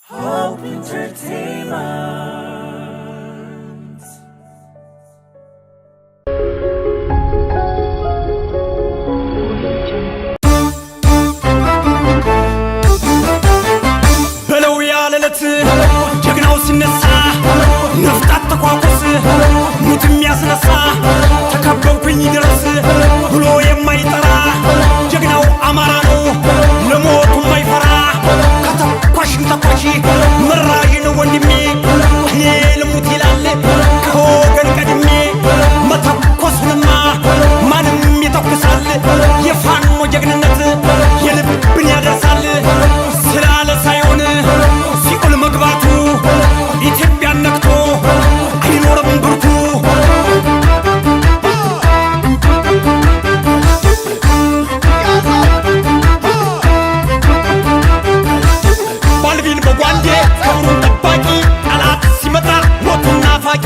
Hope Entertainment. በለው ያለለት ጀግናው ሲነሳ ነፍጣት ተቋቁስ ሙት የሚያስነሳ ተከበብኩኝ ድረስ ብሎ የማይጠራ ጀግናው አማራ ነው ለሞቱ የማይፈራ ከተኳሽን ተኳሽ መራዥ ነው ወንድሜ እኔ ልሙት ይላል ከወገን ቀድሜ መተኮሱንማ ማንም ይተኩሳል የፋኖ ጀግንነት የልብን ያደርሳል ስላለ ሳይሆን ሲኦል መግባቱ ኢትዮጵያን ነክቶ አይኖርም ብርቱ ባልቢን በጓንዴ ክብሩን ጠባቂ ጠላት ሲመጣ ሞቱን ናፋቂ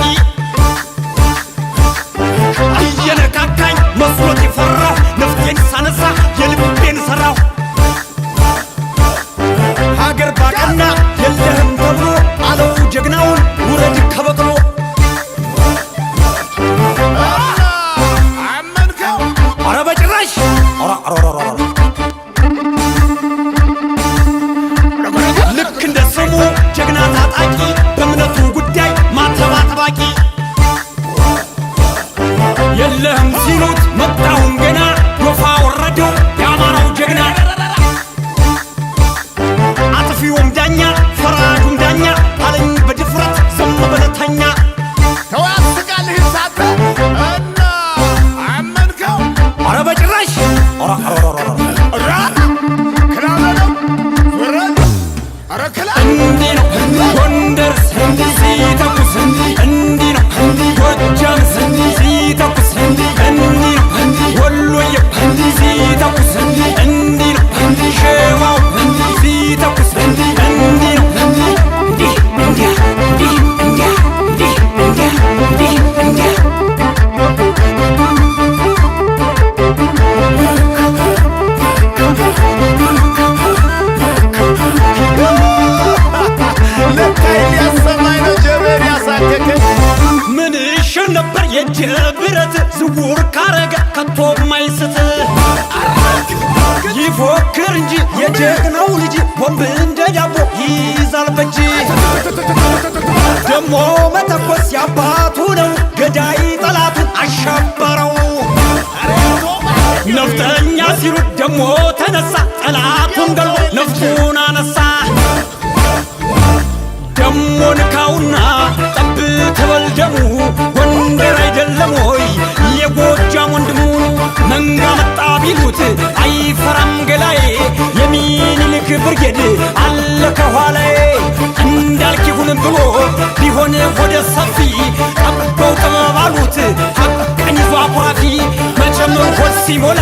እየነካካኝ መስሎት የፈራሁ ነፍቴን ሳነሳ የልቤን ሰራሁ ሀገር ባቀና የለህም ተብሎ አለው ጀግናውን ውረድ ከበቅሎ ኧረ በጭራሽ ልክ እንደ ስሙ ጀግና ታጣቂ በእምነቱ ጉዳይ ማተባ ጠባቂ የለህም ሲሉት መጣሁም ገና ወፋ ወረደው የአማራው ጀግና አጥፊውም ዳኛ ፈራጁም ዳኛ አለኝ በድፍረት ዝም በለተኛ ተዋስቃልህ ሳተ እና አመንከው ኧረ በጭራሽ ክላለው ወረድ ኧረ ክላ እንዲህ ነው ጎንደር ሲተኩስ እንዲህ ነው ጎጃም ሲተኩስ እንዲህ ነው ወሎዬ ሲተኩስ እንዲህ ነው ሸዋው ሲተኩስ እንዲህ ነው እንዲህ እንዲያ እንዲህ እንዲያ እንዲህ እንዲያ እንዲህ እንዲያ ለካይ ሊያሰማኝ ነው ጀበር ያሳከከኝ ምን ይሽር ነበር የእጅ ብረት ዝውር ካረገ ከቶ ማይስት ይፎክር እንጂ የጀግናው ልጅ ቦምብ እንደ ዳቦ ይይዛል በእጅ ደሞ መተኮስ ያባቱ ነው ገዳይ ጠላቱን አሸበረው ነፍጠኛ ሲሉት ደሞ ተነሳ ጠላቱን ገሎ ነፍጡን አነሳ ደሞ ንካውና ጠብ ተበል ደሙ ጎንደር አይደለም ወይ የጎጃም ወንድሙ መንጋ መጣ ቢሉት አይፈራም ገላዬ የሚኒልክ ብርጌድ አለ ከኋላዬ እንዳልክ ይሁን ብሎ ቢሆን ወደ ሰፊ ጠበው ጥበባሉት ሐቀኝ ይዞ አኩራፊ መቼም ሆድ ሲሞላ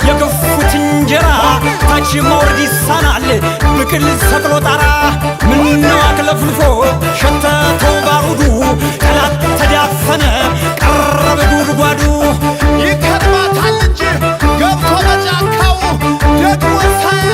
የገፉት እንጀራ ታች መውረድ ይሳናል ብቅል ሰቅሎ ጣራ ምነው አክለፍልፎ ሸተተው ባሩዱ ጠላት ተዳፈነ ቀረበ ጉድጓዱ ይከድማታል እንጂ ገብቶ በጫካው ደግሞ ሳያ